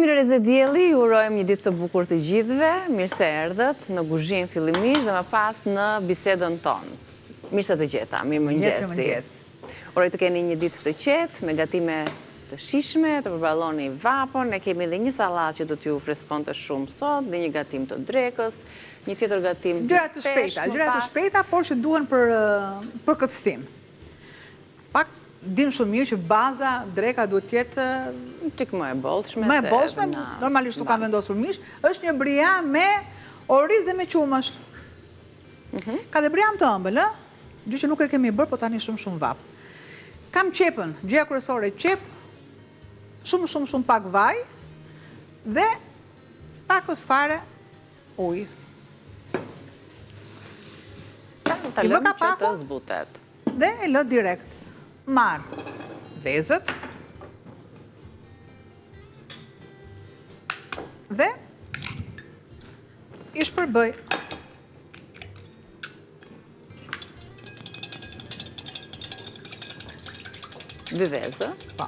Mirë Rezedieli, ju urojmë një ditë të bukur të gjithëve, mirë se erdhët në Guzhinë fillimisht dhe më pas në bisedën tonë. Mirë se të gjeta, mirë mëngjesi. Uroj të keni një ditë të qetë, me gatime të shishme, të përballoni vapën, ne kemi edhe një sallatë që do t'ju freskonte shumë sot, dhe një gatim të drekës, një tjetër gatim të peshë. Gjëra të shpejta, por që duhen për këtë stim. Pak dim shumë mirë që baza dreka duhet tjetë tik më e bollshme. Më e bollshme, normalisht tu kam vendosur mish, është një briam me oriz dhe me qumësht. Ka dhe briam të ëmbël, gjë që nuk e kemi bërë, po tani shumë vap. Kam qepën, gjëja kryesore qep, shumë pak vaj dhe pakës fare ujë. Ta lëmë që të zbutet. Dhe e lë direkt. Marë vezët dhe i shpërbëj. Dy vezë? Po.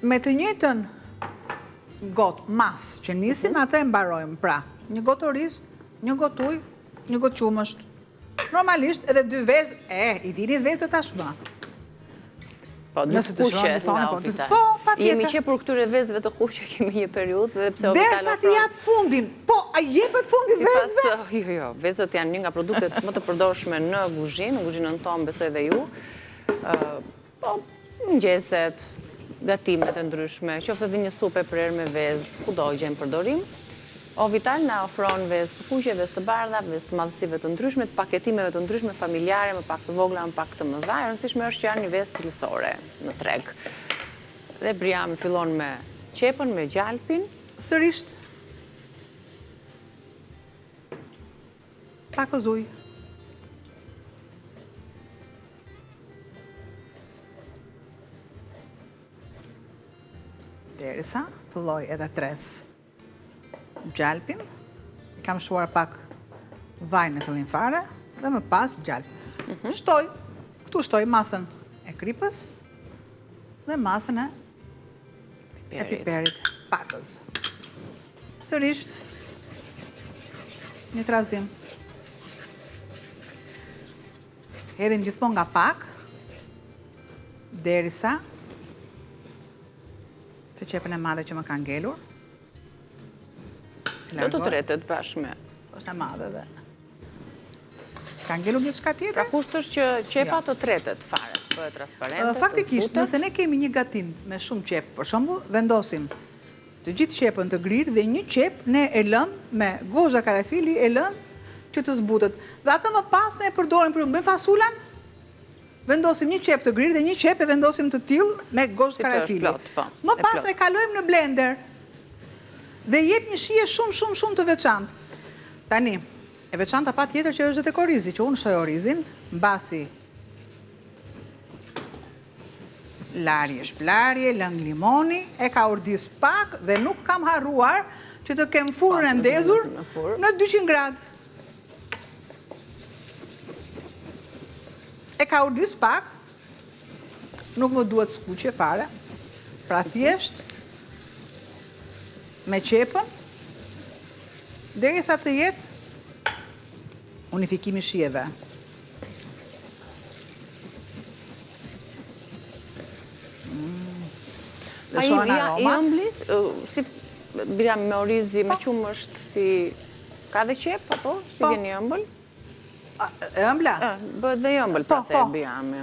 Me të njëjtën gotë mas që nisim, atë e mbarojmë. Pra, një gotë oriz, një gotë ujë, një gotë qumësht. Normalisht edhe dy vezë, i dini vezë tashmë. Po, në të kuqe nga Ofita. Po, pa tjetër. Jemi që për këtyre vezëve të kuqe kemi një periudhë dhe pse Ofita derisa ti jap fundin. Po, a jepet fundin vezëve? Jo, vezët janë një nga produktet më të përdorshme në Guzhinën tonë, besoj dhe ju. Po, mëngjeset, gatimet e ndryshme, qoftë edhe një supë e prerë me vezë, kudo gjen përdorim. Ovital na ofron vezë të kuqe, vezë të bardha, vezë të madhësive të ndryshme, të paketimeve të ndryshme familjare, më pak të vogla, më pak të mëdha. E rëndësishme është që janë një vezë cilësore në treg. Dhe briami fillon me qepën, me gjalpin. Sërisht pakës ujë. Derisa, filloj edhe tres gjalpin, i kam shuar pak vaj në fillim fare, dhe më pas gjalpin. Këtu shtoj masën e kripës dhe masën e piperit pakës. Sërisht, një trazim. Hedhim gjithmonë nga pak, derisa të qepën e madhe që më ka ngelur. Do të tretet bashkë me. Është e madhe dhe. Ka ngelur një shka tjetër? Pra kusht është që qepa të tretet fare, të bëhet transparente, faktikisht, nëse ne kemi një gatim me shumë qepë, për shembull, vendosim të gjithë qepën të grirë dhe një qepë ne e lëm me gozha karafili e lëm që të zbutet. Dhe atë më pas ne e përdorim për me fasulan, vendosim një qepë të grirë dhe një qepë e vendosim të tillë me gozhë karafili. Më pas e kalojmë në blender dhe jep një shije shumë të veçantë. Tani, e veçanta pa tjetër që është dhe tek orizi, që unë shoj orizin, mbasi larje, shplarje, lëng limoni, e ka urdis pak dhe nuk kam harruar që të kem furrën e ndezur në 200 gradë. E ka urdis pak, nuk më duhet skuqe fare, pra thjesht, me qepën, derisa të jetë unifikimi shijeve. Dhe shohen aromat. I ëmblis, si briam me orizi, me qumësht, si ka dhe qep, apo? Si vjen i ëmbël? E ëmbla? Bëhet dhe i ëmbël, pra the briami.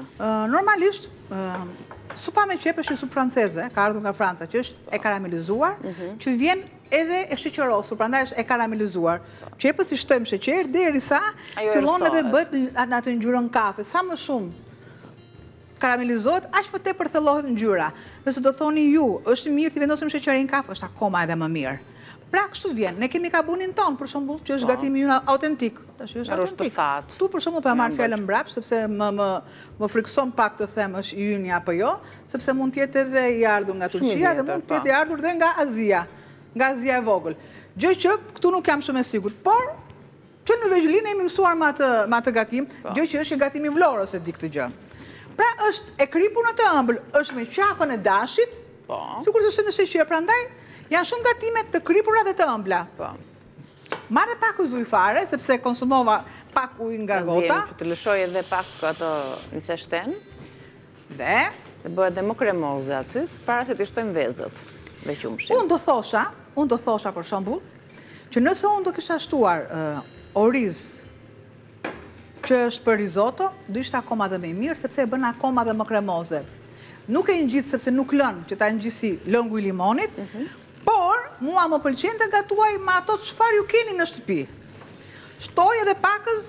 Normalisht, supa me qep është një supë franceze, ka ardhur nga Franca, që është e karamelizuar, që vjen edhe e sheqerosur, prandaj është e karamelizuar. Qepës i shtojmë sheqer derisa fillon edhe bëhet në atë ngjyrën kafe. Sa më shumë karamelizohet, aq më tepër thellohet ngjyra. Nëse do thoni ju, është mirë të vendosim sheqerin kafe, është akoma edhe më mirë. Pra, kështu vjen. Ne kemi gabunin ton, për shembull, që është gatimi ynë autentik. Tash është autentik. Tu për shembull po e marr fjalën mbrapsht, sepse më frikson pak të them është i ynë apo jo, sepse mund të jetë edhe i ardhur nga Turqia dhe mund të jetë i ardhur dhe nga Azia. nga zja e vogël. Gjë që këtu nuk jam shumë e sigurt, por që në veçlinë jemi mësuar ma të gatim, gjë që është gatimi vlorë ose di këtë gjë. Pra është e kripur në të ëmbël, është me qafën e dashit, sikur të shënë sheqer, prandaj janë shumë gatimet të kripura dhe të ëmbla. Marrë pak ujë fare, sepse konsumova pak ujë nga gota. Që të lëshoj edhe pak ato nise shten. Dhe bëhet dhe më kremoze aty, para se të shtojmë vezët dhe qumshin. Unë do thosha për shembull, që nëse unë do kisha shtuar oriz që është për risotto, do ishte akoma dhe më mirë, sepse e bën akoma dhe më kremoze. Nuk e ngjit sepse nuk lën që ta ngjisi lëngu i limonit, por mua më pëlqen të gatuaj me ato çfarë ju keni në shtëpi. Shtoj edhe pakës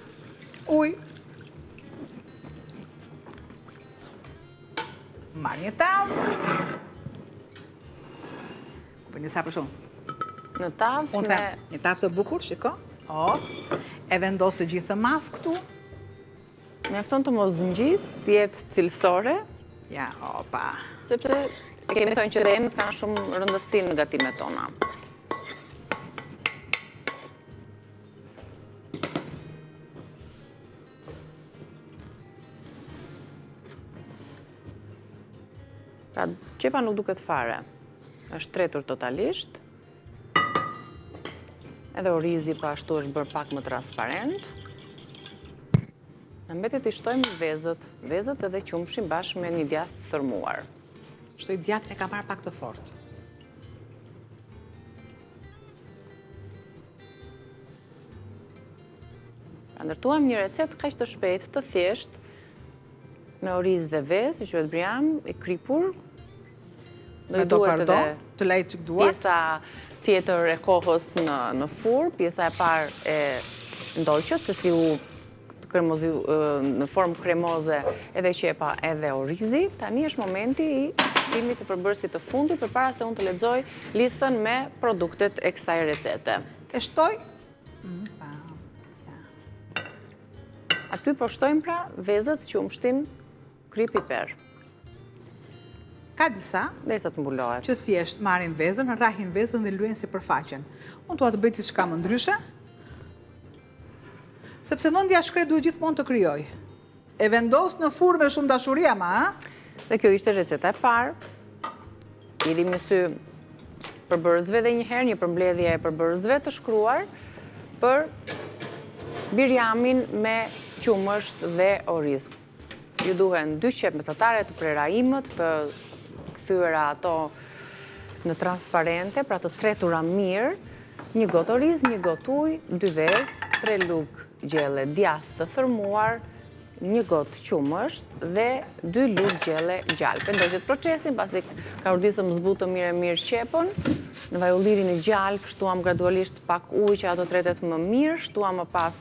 ujë. Marr një tavë. Për një sa për shumë. Në tavë Unë them, një tavë të bukur, shiko. E vendos të gjithë të mas këtu. Mjafton të mos ngjis, të jetë cilësore. Ja, opa. Sepse e kemi thënë që dhe emët kanë shumë rëndësi në gatimet tona. Pra, qepa nuk duket fare. Është tretur totalisht. Edhe orizi pa ashtu është bërë pak më transparent. Në mbetet i shtojmë vezët edhe qumshin bashkë me një djathë të thërmuar. Shtoj djathën e ka marrë pak të fortë. Ndërtuam një recetë kaq të shpejtë, të thjeshtë, me oriz dhe vezë, që quhet briam, i kripur. Me do pardo, të lejtë që duart. Pjesa tjetër e kohës në furrë, pjesa e parë e ndoqët, se si u në formë kremoze edhe qepa edhe orizi. Tani është momenti i shtimit të përbërësit të fundit, përpara se unë të lexoj listën me produktet e kësaj recete. E shtoj? Aty po shtojmë pra vezët, qumshtin, kry, piper. Ka disa derisa të mbulohet. Që thjesht marrin vezën, rrahin vezën dhe luajnë si përfaqen. Unë dua të bëj diçka më ndryshe, sepse mendja shkret duhet gjithmonë të krijoj. E vendos në furrë me shumë dashuri ama, Dhe kjo ishte receta e parë. Jeli me sy përbërësve dhe njëherë një përmbledhje e përbërësve të shkruar për birjamin me qumësht dhe oriz. Ju duhen 2 qep mesatare të preraimët, të kthyera ato në transparente, pra të tretura mirë, 1 gotë oriz, 1 gotë ujë, 2 vezë, 3 lugë gjelle djathë të thërmuar, 1 gotë qumësht dhe 2 lugë gjelle gjalpe. Ndoqët procesin, pasi ka urdisëm zbutë mirë qepën, në vajullirin e gjalp shtuam gradualisht pak ujë që ato tretet më mirë, shtuam më pas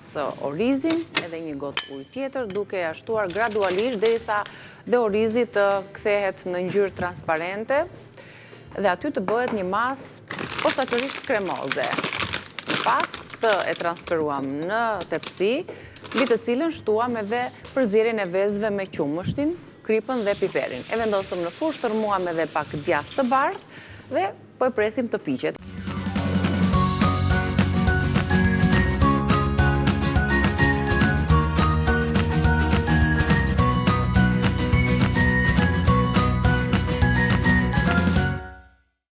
orizin, edhe 1 gotë ujë tjetër, duke ja shtuar gradualisht derisa dhe orizi të kthehet në ngjyrë transparente dhe aty të bëhet një masë posaçërisht kremoze. Pas këtë e transferuam në tepsi, mbi të cilën shtuam edhe përzierjen e vezëve me qumështin, kripën dhe piperin. E vendosëm në furrë, thërmuam edhe pak djathë të bardhë dhe po e presim të piqet.